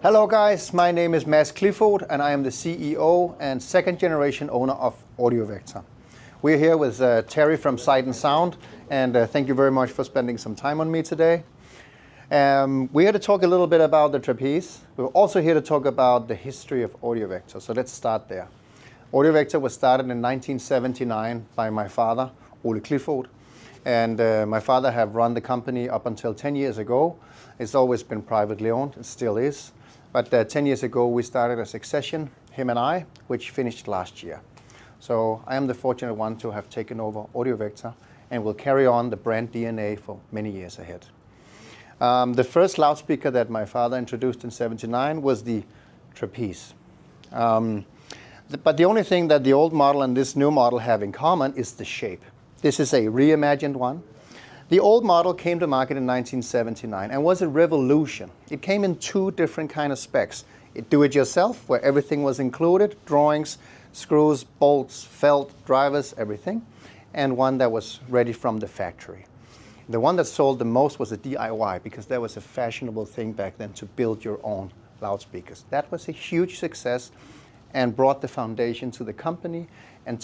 Hello guys, my name is Mads Klifoth and I am the CEO and second generation owner of Audiovector. We're here with Terry from Sight and Sound, and thank you very much for spending some time on me today. We're here to talk a little bit about the Trapeze. We're also here to talk about the history of Audiovector, so let's start there. Audiovector was started in 1979 by my father, Mads Klifoth, and my father have run the company up until 10 years ago. It's always been privately owned, it still is. But 10 years ago, we started a succession, him and I, which finished last year. So I am the fortunate one to have taken over Audiovector and will carry on the brand DNA for many years ahead. The first loudspeaker that my father introduced in '79 was the Trapeze. But the only thing that the old model and this new model have in common is the shape. This is a reimagined one. The old model came to market in 1979 and was a revolution. It came in two different kind of specs. Do-it-yourself, where everything was included, drawings, screws, bolts, felt, drivers, everything, and one that was ready from the factory. The one that sold the most was a DIY, because that was a fashionable thing back then to build your own loudspeakers. That was a huge success and brought the foundation to the company and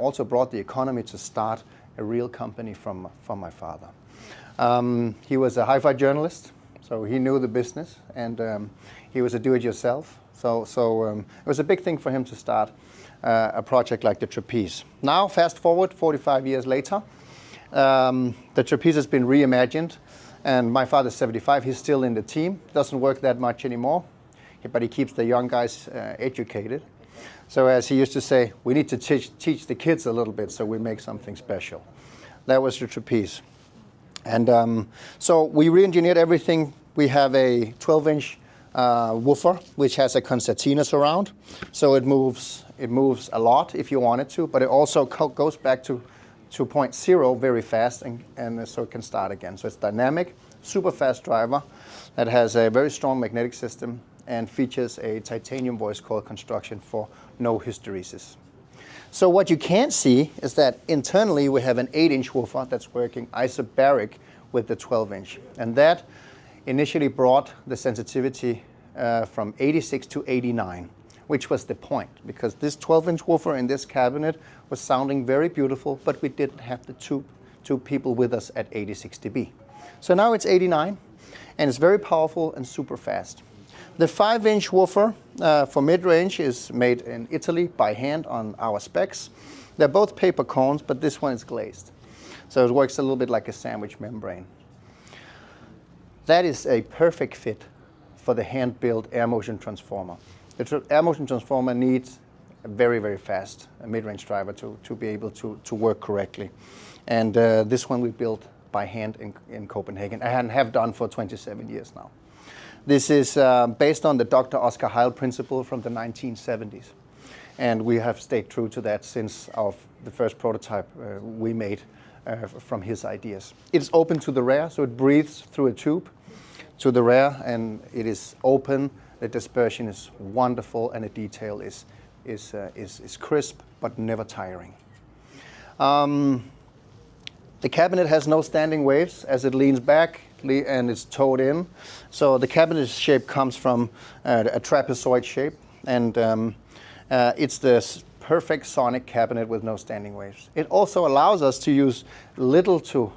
also brought the economy to start a real company from my father. He was a hi-fi journalist, so he knew the business, and he was a do-it-yourself. So it was a big thing for him to start a project like the Trapeze. Now, fast forward 45 years later, the Trapeze has been reimagined, and my father's 75, he's still in the team, doesn't work that much anymore, but he keeps the young guys educated. So as he used to say, we need to teach the kids a little bit so we make something special. That was the Trapeze. And so we re-engineered everything. We have a 12-inch woofer, which has a concertina surround. So it moves a lot if you want it to, but it also goes back to 2.0 very fast, and so it can start again. So it's dynamic, super fast driver that has a very strong magnetic system and features a titanium voice coil construction for no hysteresis. So what you can't see is that internally we have an 8-inch woofer that's working isobaric with the 12-inch. And that initially brought the sensitivity from 86 to 89, which was the point, because this 12-inch woofer in this cabinet was sounding very beautiful, but we didn't have the two people with us at 86 dB. So now it's 89, and it's very powerful and super fast. The 5-inch woofer for mid-range is made in Italy by hand on our specs. They're both paper cones, but this one is glazed. So it works a little bit like a sandwich membrane. That is a perfect fit for the hand-built air motion transformer. The air motion transformer needs a very, very fast mid-range driver to be able to work correctly. And this one we built by hand in Copenhagen and have done for 27 years now. This is based on the Dr. Oscar Heil principle from the 1970s. And we have stayed true to that since the first prototype we made from his ideas. It's open to the rear, so it breathes through a tube to the rear, and it is open. The dispersion is wonderful, and the detail is crisp but never tiring. The cabinet has no standing waves as it leans back and it's towed in. So the cabinet shape comes from a trapezoid shape, and it's the perfect sonic cabinet with no standing waves. It also allows us to use little to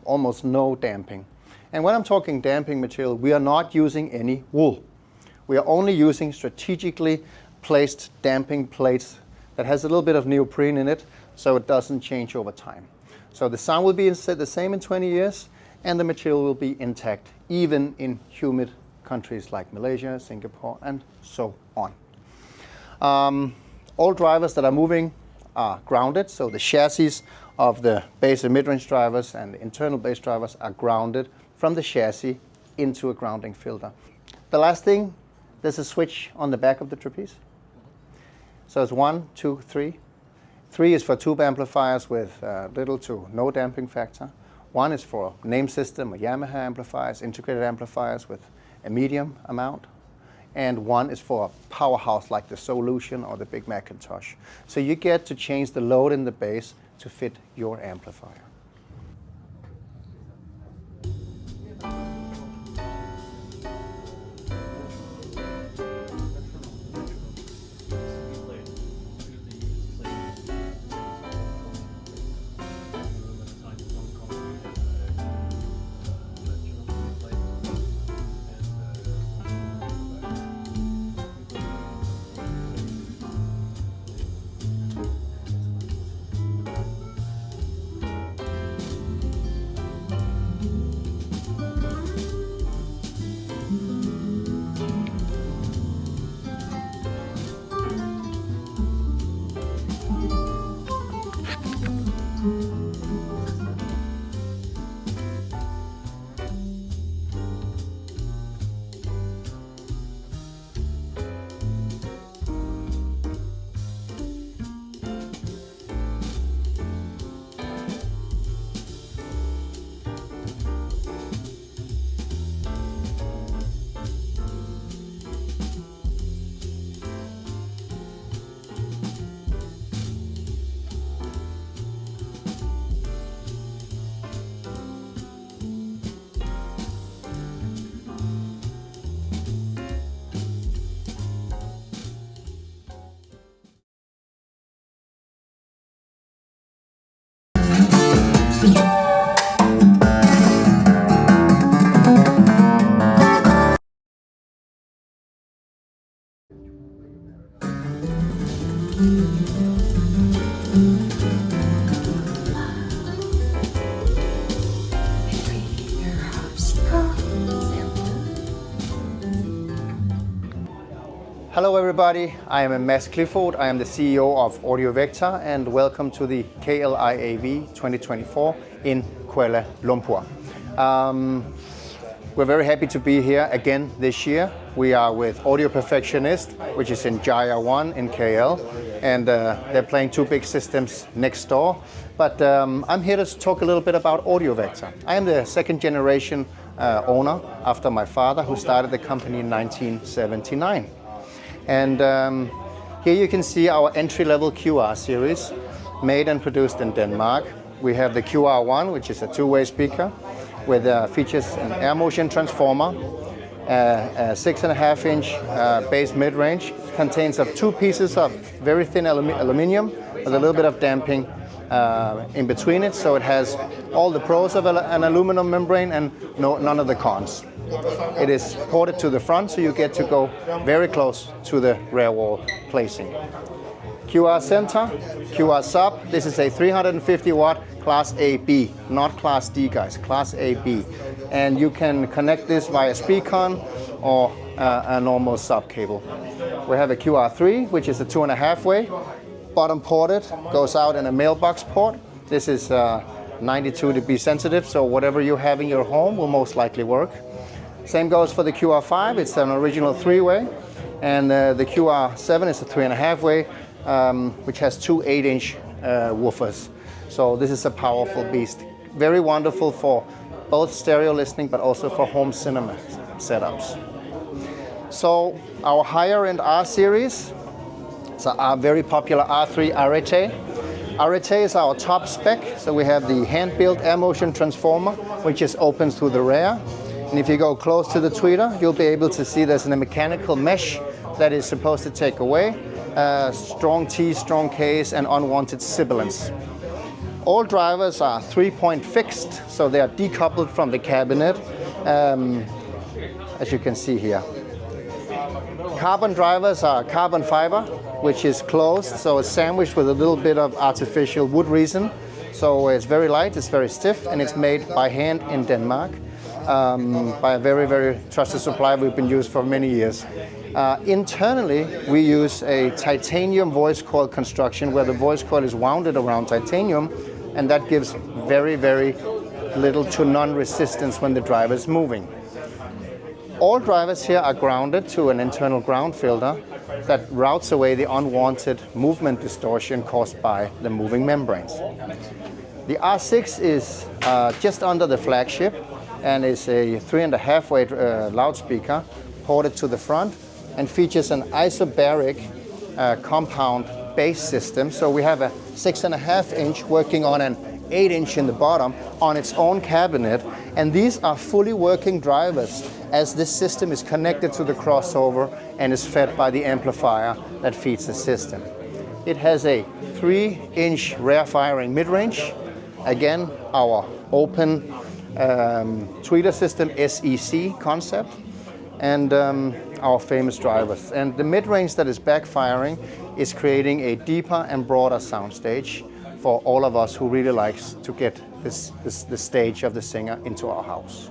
almost no damping. And when I'm talking damping material, we are not using any wool. We are only using strategically placed damping plates that has a little bit of neoprene in it, so it doesn't change over time. So the sound will be the same in 20 years, and the material will be intact, even in humid countries like Malaysia, Singapore, and so on. All drivers that are moving are grounded, so the chassis of the bass and mid-range drivers and the internal bass drivers are grounded from the chassis into a grounding filter. The last thing, there's a switch on the back of the Trapeze. So it's 1, 2, 3. 3 is for tube amplifiers with little to no damping factor. 1 is for name system or Yamaha amplifiers, integrated amplifiers with a medium amount. And 1 is for a powerhouse like the Soulution or the big McIntosh. So you get to change the load in the bass to fit your amplifier. Hello everybody, I am Mads Klifoth. I am the CEO of Audiovector and welcome to the KLIAV 2024 in Kuala Lumpur. We're very happy to be here again this year. We are with Audio Perfectionist, which is in Jaya 1 in KL, and they're playing two big systems next door. But I'm here to talk a little bit about Audiovector. I am the second generation owner after my father, who started the company in 1979. And here you can see our entry-level QR series, made and produced in Denmark. We have the QR1, which is a two-way speaker with features an air motion transformer, a 6.5-inch bass mid-range, contains of two pieces of very thin aluminium with a little bit of damping in between it, so it has all the pros of an aluminum membrane and none of the cons. It is ported to the front, so you get to go very close to the rear wall placing. QR center, QR sub. This is a 350 watt Class AB, not Class D, guys, Class AB. And you can connect this via speakon or a normal sub cable. We have a QR3, which is a 2.5 way. Bottom ported, goes out in a mailbox port. This is 92 dB sensitive, so whatever you have in your home will most likely work. Same goes for the QR5, it's an original 3-way. And the QR7 is a 3.5 way, which has two 8-inch woofers. So this is a powerful beast. Very wonderful for both stereo listening, but also for home cinema setups. So our higher end R series, so our very popular R3 Arete. Arete is our top spec. So we have the hand-built air motion transformer, which just opens through the rear. And if you go close to the tweeter, you'll be able to see there's a mechanical mesh that is supposed to take away strong T, strong Ks, and unwanted sibilance. All drivers are 3-point fixed, so they are decoupled from the cabinet, as you can see here. Carbon drivers are carbon fiber, which is closed, so it's sandwiched with a little bit of artificial wood resin. So it's very light, it's very stiff, and it's made by hand in Denmark by a very, very trusted supplier we've been used for many years. Internally, we use a titanium voice coil construction where the voice coil is wounded around titanium, and that gives very, very little to none resistance when the driver is moving. All drivers here are grounded to an internal ground filter that routes away the unwanted movement distortion caused by the moving membranes. The R6 is just under the Flagship and is a 3.5 way loudspeaker ported to the front and features an isobaric compound bass system. So we have a 6.5-inch working on an 8-inch in the bottom on its own cabinet, and these are fully working drivers as this system is connected to the crossover and is fed by the amplifier that feeds the system. It has a 3-inch rear firing mid-range, again our open tweeter system SEC concept, and our famous drivers. And the mid-range that is backfiring is creating a deeper and broader soundstage for all of us who really likes to get the stage of the singer into our house.